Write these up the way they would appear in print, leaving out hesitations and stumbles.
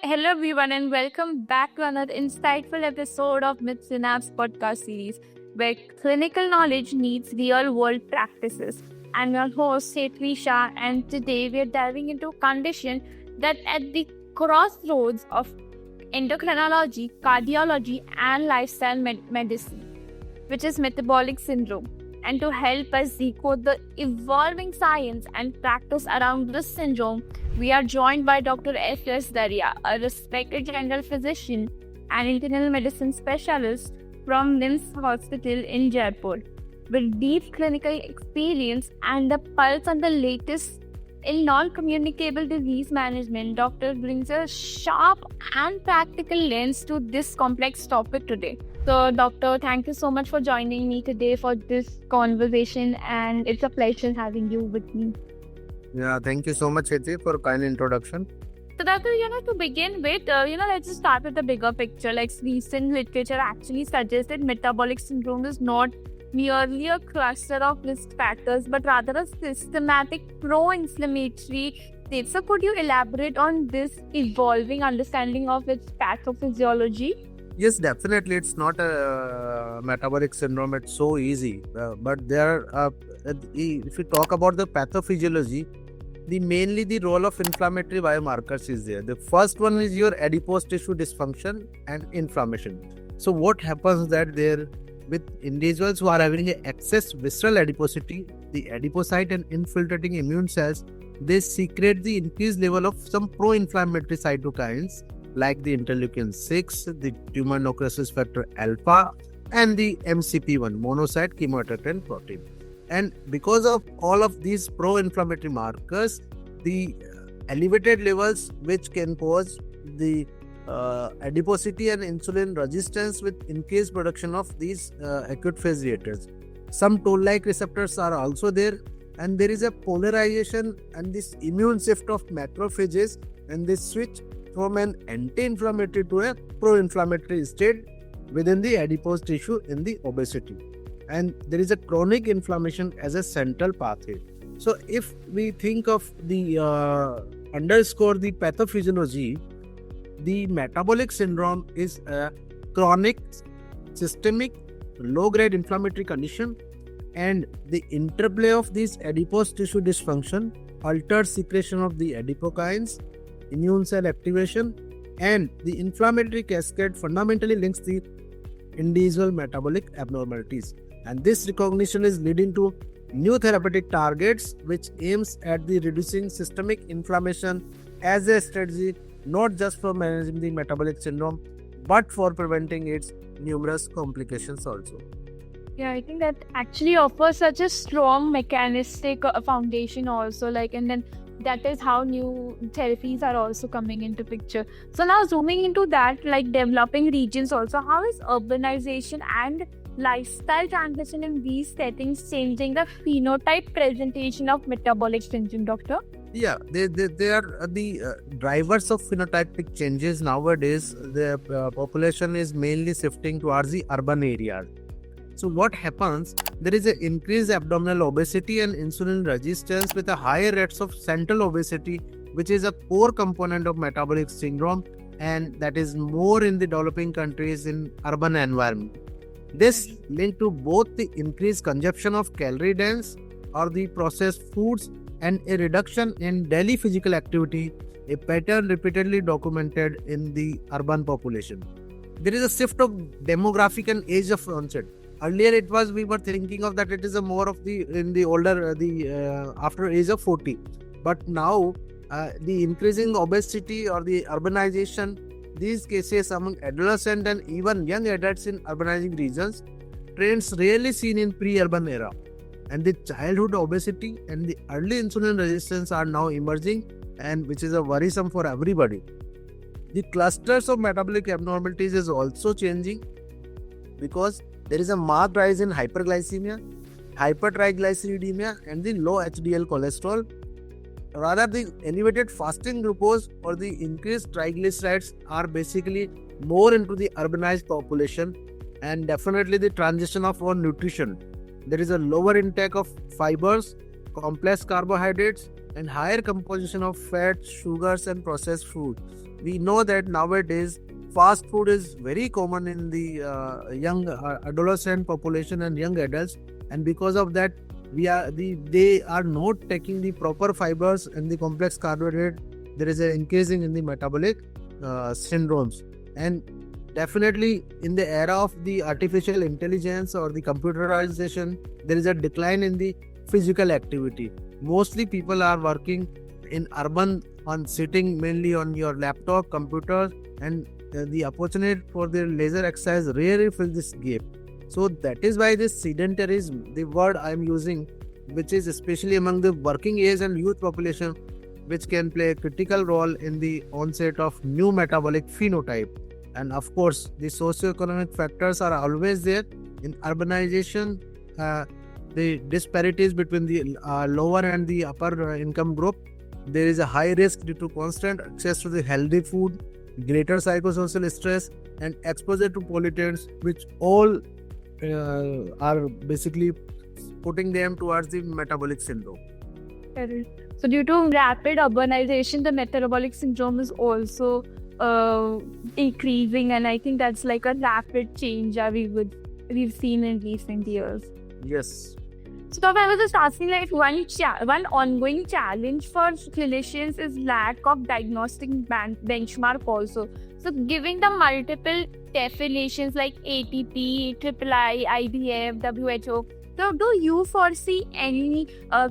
Hello, everyone, and welcome back to another insightful episode of Myth Synapse podcast series, where clinical knowledge meets real world practices. I'm your host, Setvi Shah, and today we are diving into a condition that at the crossroads of endocrinology, cardiology, and lifestyle medicine, which is metabolic syndrome. And to help us decode the evolving science and practice around this syndrome, we are joined by Dr. S. Daria, a respected general physician and internal medicine specialist from NIMS Hospital in Jaipur. With deep clinical experience and the pulse on the latest in non-communicable disease management, Doctor brings a sharp and practical lens to this complex topic today. So, Doctor, thank you so much for joining me today for this conversation, and it's a pleasure having you with me. Yeah, thank you so much, Hetty, for kind introduction. So, Doctor, to begin with, let's just start with the bigger picture. Like, recent literature actually suggests that metabolic syndrome is not merely a cluster of risk factors, but rather a systematic pro-inflammatory state. So, could you elaborate on this evolving understanding of its pathophysiology? Yes, definitely, it's not a metabolic syndrome. It's so easy, but if you talk about the pathophysiology, mainly the role of inflammatory biomarkers is there. The first one is your adipose tissue dysfunction and inflammation. So what happens that there with individuals who are having excess visceral adiposity, the adipocyte and infiltrating immune cells, they secrete the increased level of some pro-inflammatory cytokines like the interleukin 6, the tumor necrosis factor alpha, and the MCP1, monocyte chemoattractant protein. And because of all of these pro-inflammatory markers, the elevated levels which can cause the adiposity and insulin resistance with increased production of these acute phase reactors. Some toll-like receptors are also there, and there is a polarization and this immune shift of macrophages, and this switch from an anti-inflammatory to a pro-inflammatory state within the adipose tissue in the obesity. And there is a chronic inflammation as a central pathway. So if we think of the underscore the pathophysiology, the metabolic syndrome is a chronic, systemic, low-grade inflammatory condition, and the interplay of this adipose tissue dysfunction alters secretion of the adipokines, immune cell activation, and the inflammatory cascade fundamentally links the individual metabolic abnormalities. And this recognition is leading to new therapeutic targets which aims at the reducing systemic inflammation as a strategy, not just for managing the metabolic syndrome, but for preventing its numerous complications also. Yeah, I think that actually offers such a strong mechanistic foundation also, and then that is how new therapies are also coming into picture. So now zooming into that, developing regions also, how is urbanization and lifestyle transition in these settings changing the phenotype presentation of metabolic syndrome, Doctor? Yeah, they are the drivers of phenotypic changes nowadays. The population is mainly shifting towards the urban areas. So what happens, there is an increased abdominal obesity and insulin resistance with a higher rates of central obesity, which is a core component of metabolic syndrome, and that is more in the developing countries in urban environment. This linked to both the increased consumption of calorie dense or the processed foods and a reduction in daily physical activity, a pattern repeatedly documented in the urban population. There is a shift of demographic and age of onset. Earlier we were thinking of that it is a more of the in the older after age of 40, but now the increasing obesity or the urbanization, these cases among adolescent and even young adults in urbanizing regions, trends rarely seen in pre-urban era, and the childhood obesity and the early insulin resistance are now emerging, and which is a worrisome for everybody. The clusters of metabolic abnormalities is also changing because there is a marked rise in hyperglycemia, hypertriglyceridemia, and the low HDL cholesterol. Rather, the elevated fasting glucose or the increased triglycerides are basically more into the urbanized population, and definitely the transition of our nutrition. There is a lower intake of fibers, complex carbohydrates, and higher composition of fats, sugars, and processed food. We know that nowadays fast food is very common in the young adolescent population and young adults, and because of that, they are not taking the proper fibers and the complex carbohydrate. There is an increasing in the metabolic syndromes, and definitely in the era of the artificial intelligence or the computerization, there is a decline in the physical activity. Mostly people are working in urban on sitting mainly on your laptop, computer, and the opportunity for the leisure exercise really fills this gap. So that is why this sedentarism, the word I am using, which is especially among the working age and youth population, which can play a critical role in the onset of new metabolic phenotype. And of course, the socioeconomic factors are always there. In urbanization, the disparities between the lower and the upper income group, there is a high risk due to constant access to the healthy food, greater psychosocial stress, and exposure to pollutants, which all are basically putting them towards the metabolic syndrome. Correct. So due to rapid urbanization, the metabolic syndrome is also increasing, and I think that's like a rapid change we've seen in recent years. Yes. So Tom, I was just asking, like one ongoing challenge for clinicians is lack of diagnostic benchmark also. So giving the multiple definitions like ATP, III, IBF, WHO. So do you foresee any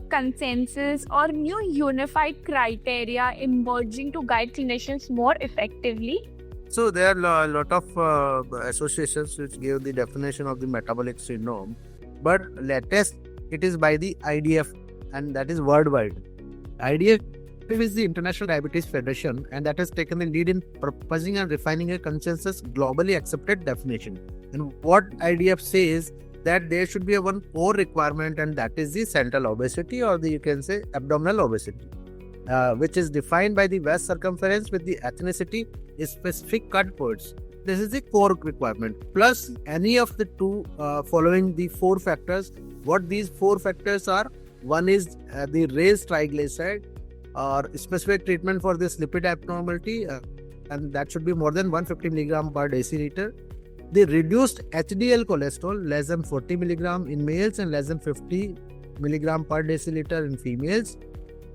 consensus or new unified criteria emerging to guide clinicians more effectively? So there are a lot of associations which give the definition of the metabolic syndrome, but latest it is by the IDF, and that is worldwide. IDF is the International Diabetes Federation, and that has taken the lead in proposing and refining a consensus globally accepted definition. And what IDF says that there should be a one core requirement, and that is the central obesity, or you can say abdominal obesity, which is defined by the waist circumference with the ethnicity specific cut points. This is the core requirement. Plus any of the two following the four factors. What these four factors are: one is the raised triglyceride or specific treatment for this lipid abnormality, and that should be more than 150 milligram per deciliter. The reduced HDL cholesterol less than 40 milligram in males and less than 50 milligram per deciliter in females.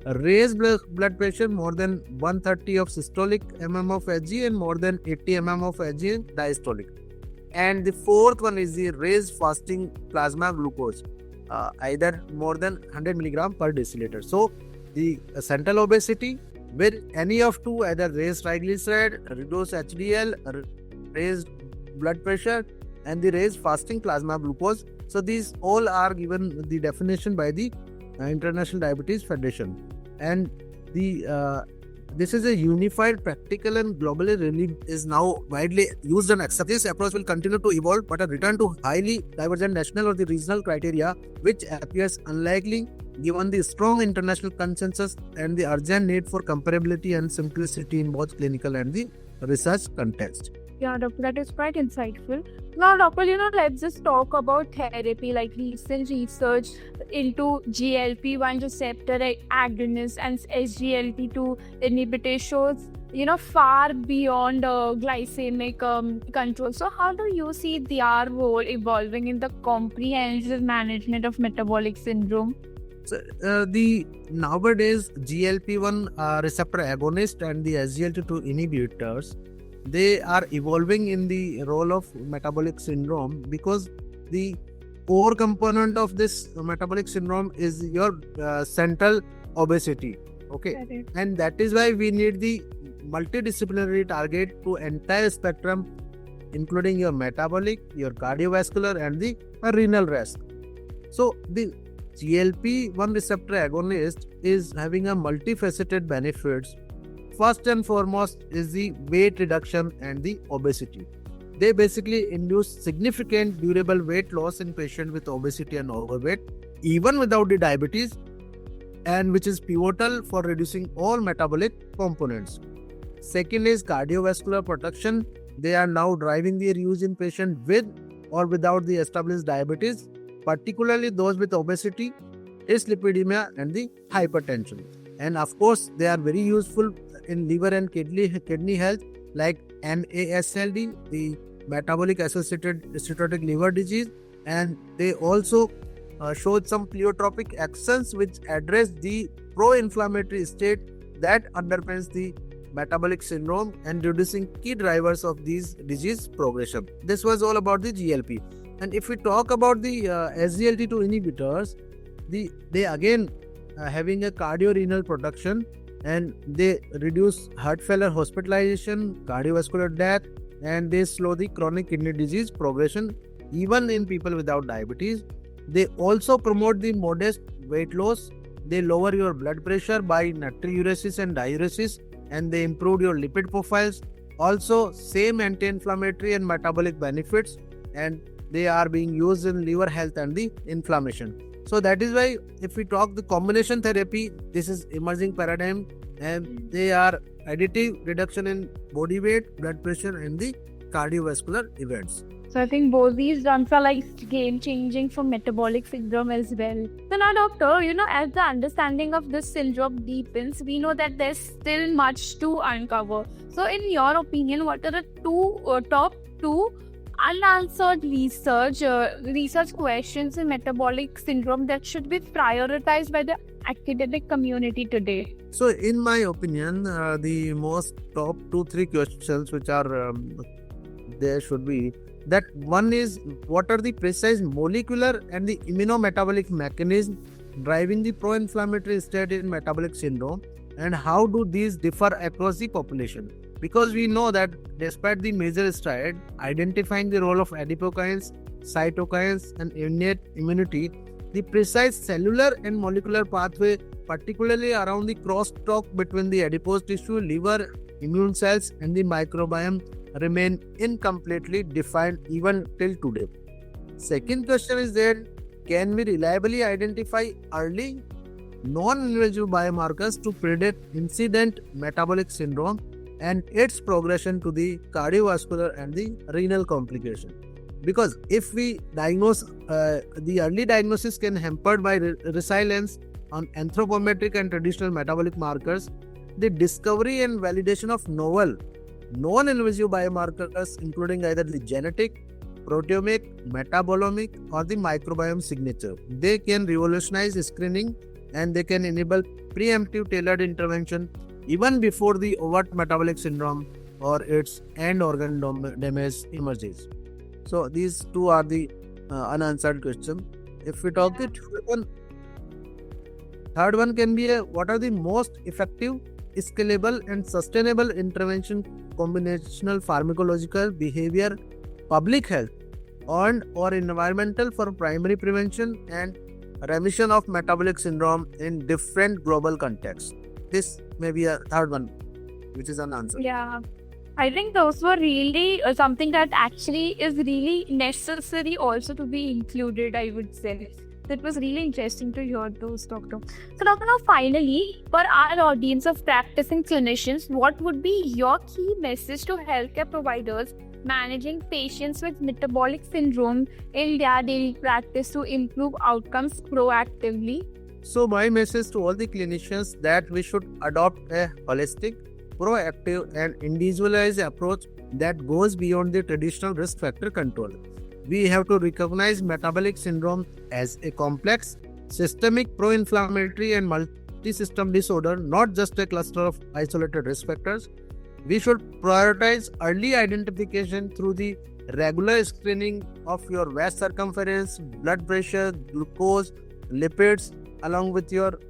Raised blood pressure more than 130 of systolic mm of Hg and more than 80 mm of Hg in diastolic. And the fourth one is the raised fasting plasma glucose, either more than 100 milligram per deciliter. So the central obesity with any of two, either raised triglyceride, reduced HDL, raised blood pressure, and the raised fasting plasma glucose. So these all are given the definition by the International Diabetes Federation, and the this is a unified, practical, and globally really is now widely used and accepted. This approach will continue to evolve, but a return to highly divergent national or the regional criteria, which appears unlikely given the strong international consensus and the urgent need for comparability and simplicity in both clinical and the research context. Yeah, doctor, that is quite insightful. Now, doctor, let's just talk about therapy. Like recent research into GLP-1 receptor agonist and SGLT2 inhibitors shows, far beyond glycemic control. So, how do you see their role evolving in the comprehensive management of metabolic syndrome? So, the nowadays GLP-1 receptor agonist and the SGLT2 inhibitors, they are evolving in the role of metabolic syndrome, because the core component of this metabolic syndrome is your central obesity. Okay. Correct. And that is why we need the multidisciplinary target to entire spectrum, including your metabolic, your cardiovascular, and the renal risk. So the GLP-1 receptor agonist is having a multifaceted benefits. First and foremost is the weight reduction and the obesity. They basically induce significant durable weight loss in patients with obesity and overweight, even without the diabetes, and which is pivotal for reducing all metabolic components. Second is cardiovascular protection. They are now driving their use in patients with or without the established diabetes, particularly those with obesity, dyslipidemia, and the hypertension. And of course, they are very useful in liver and kidney health, like MASLD, the metabolic associated steatotic liver disease, and they also showed some pleiotropic actions which address the pro-inflammatory state that underpins the metabolic syndrome and reducing key drivers of these disease progression. This was all about the GLP. And if we talk about the SGLT2 inhibitors, they again having a cardiorenal protection, and they reduce heart failure hospitalization, cardiovascular death, and they slow the chronic kidney disease progression even in people without diabetes. They also promote the modest weight loss. They lower your blood pressure by natriuresis and diuresis, and they improve your lipid profiles. Also, same anti-inflammatory and metabolic benefits, and they are being used in liver health and the inflammation. So that is why if we talk the combination therapy, this is emerging paradigm, and they are additive reduction in body weight, blood pressure, and the cardiovascular events. So I think both these drugs are like game changing for metabolic syndrome as well. So now, doctor, as the understanding of this syndrome deepens, we know that there's still much to uncover. So in your opinion, what are the top two unanswered research questions in metabolic syndrome that should be prioritized by the academic community today? So in my opinion, the most top 2-3 questions which are there should be that one is, what are the precise molecular and the immunometabolic mechanisms driving the pro-inflammatory state in metabolic syndrome, and how do these differ across the population? Because we know that despite the major stride identifying the role of adipokines, cytokines, and innate immunity, the precise cellular and molecular pathway, particularly around the crosstalk between the adipose tissue, liver, immune cells, and the microbiome, remain incompletely defined even till today. Second question is that, can we reliably identify early non-invasive biomarkers to predict incident metabolic syndrome and its progression to the cardiovascular and the renal complication? Because if we diagnose, the early diagnosis can hampered by resilience on anthropometric and traditional metabolic markers, the discovery and validation of novel non-invasive biomarkers, including either the genetic, proteomic, metabolomic, or the microbiome signature. They can revolutionize screening, and they can enable preemptive tailored intervention even before the overt metabolic syndrome or its end organ damage emerges. So these two are the unanswered questions. If we talk the third one can be what are the most effective, scalable, and sustainable intervention, combinational pharmacological, behavior, public health, and or environmental for primary prevention and remission of metabolic syndrome in different global contexts. This may be a third one, which is unanswered. Yeah, I think those were really something that actually is really necessary also to be included, I would say. It was really interesting to hear those, Doctor. So, Doctor, now finally, for our audience of practicing clinicians, what would be your key message to healthcare providers managing patients with metabolic syndrome in their daily practice to improve outcomes proactively? So my message to all the clinicians that we should adopt a holistic, proactive, and individualized approach that goes beyond the traditional risk factor control. We have to recognize metabolic syndrome as a complex, systemic, pro-inflammatory, and multi-system disorder, not just a cluster of isolated risk factors. We should prioritize early identification through the regular screening of your waist circumference, blood pressure, glucose, lipids, along with your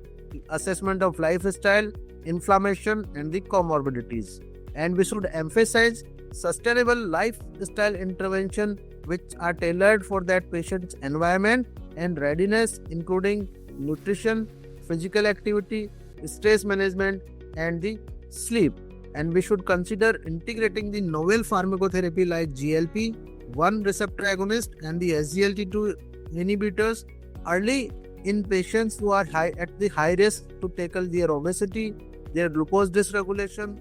assessment of lifestyle, inflammation, and the comorbidities. And we should emphasize sustainable lifestyle intervention which are tailored for that patient's environment and readiness, including nutrition, physical activity, stress management, and the sleep. And we should consider integrating the novel pharmacotherapy like GLP-1 receptor agonist and the SGLT2 inhibitors early in patients who are at the high risk to tackle their obesity, their glucose dysregulation.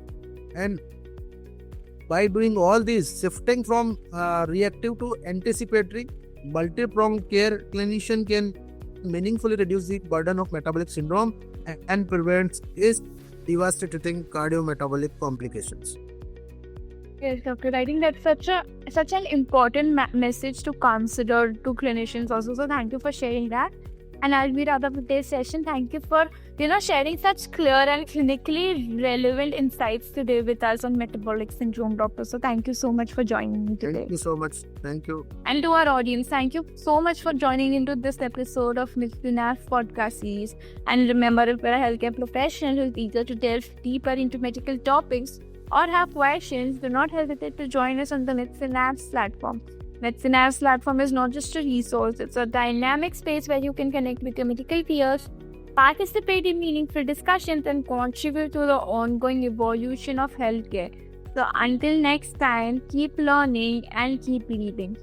And by doing all this, shifting from reactive to anticipatory, multi-pronged care, clinician can meaningfully reduce the burden of metabolic syndrome and prevents is devastating cardiometabolic complications. Yes, Doctor. I think that's such an important message to consider to clinicians also. So thank you for sharing that. And I'll be wrap up today's session. Thank you for sharing such clear and clinically relevant insights today with us on metabolic syndrome, Doctor. So thank you so much for joining me today. Thank you so much. Thank you. And to our audience, thank you so much for joining into this episode of MITSynapse podcast series. And remember, if you're a healthcare professional who's eager to delve deeper into medical topics or have questions, do not hesitate to join us on the MITSynapse platform. MITSynapse platform is not just a resource, it's a dynamic space where you can connect with your medical peers, participate in meaningful discussions, and contribute to the ongoing evolution of healthcare. So until next time, keep learning and keep leading.